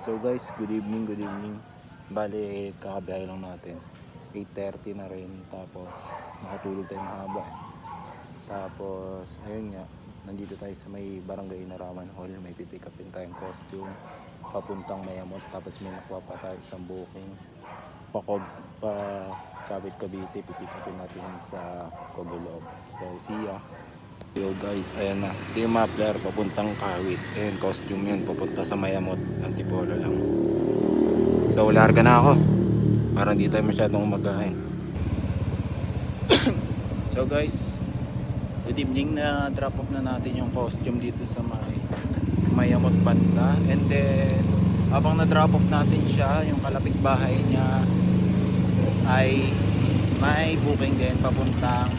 So guys, good evening, good evening. Bale, kakabiyahe lang natin. 8:30 na rin, tapos nakatulog tayo mahaba. Tapos, ayun nga, nandito tayo sa may Barangay Naraman Hall. May pipick upin tayong costume papuntang Mayamot. Tapos may nakuha pa tayo isang booking Cabit Cavite. Pipick upin natin sa Cogoloob. So, see ya. Yo guys, ayan na. Ito yung muffler papuntang Kawit. Ayun, costume yun. Papunta sa Mayamot. Antipolo lang. So, larga na ako. Para hindi tayo masyadong umagahin. So guys, good evening. Na drop off na natin yung costume dito sa Mayamot banda. And then, habang na drop off natin siya, yung kalapit bahay niya ay may booking din papuntang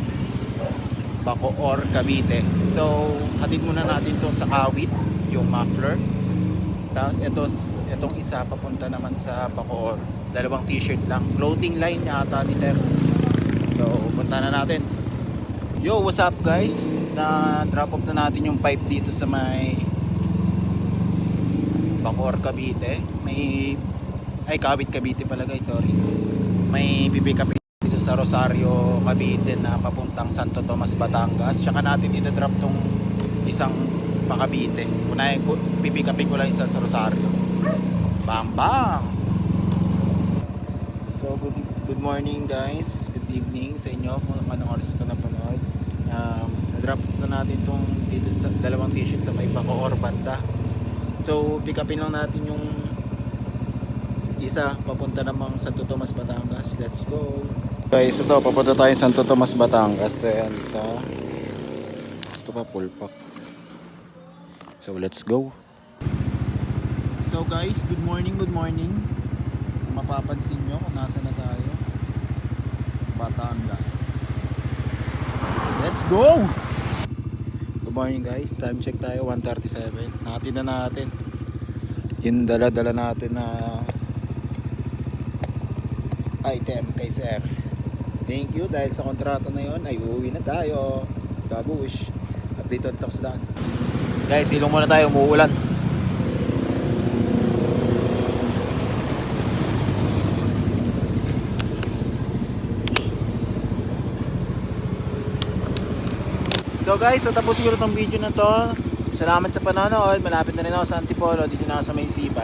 Bacoor, Cavite. So, hatid muna natin to sa Kawit, yung muffler. Tapos itong isa papunta naman sa Bacoor. Dalawang t-shirt lang. Clothing line niya ata ni sir. So, punta na natin. Yo, what's up guys? Na drop off na natin yung pipe dito sa may Bacoor, Cavite. Kawit, Cavite pala guys, sorry. May pipick up dito sa Rosario, Cavite na papuntang Santo Tomas, Batangas. Tsaka natin i-drop tong isang pa-Cavite. Unahin ko, pipick upin ko lang isa sa Rosario. Bang bang! So good morning guys, good evening sa inyo kung anong oras ito napanood. Na-drop na natin itong dito sa dalawang t-shirt sa may Bacoor banda. So pick upin lang natin yung isa papunta namang Santo Tomas, Batangas. Let's go guys. Ito papunta tayo Santo Tomas, Batangas. Ayan sa gusto pa pulpak. So let's go. So guys, good morning, good morning. Kung mapapansin nyo kung nasa na tayo, Batangas. Let's go! Good morning guys, time check tayo 1:37. Natin na natin yung dala-dala natin na item kay sir. Thank you, dahil sa kontrata na yon ay uuwi na tayo. Babush. Update ulit ako sa daan. Guys, ilong muna tayo, umuulan. So guys, tapos siguro itong video na to. Salamat sa panonood. Malapit na rin ako sa Antipolo. Dito na ako sa may C5.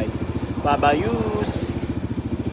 Babayus!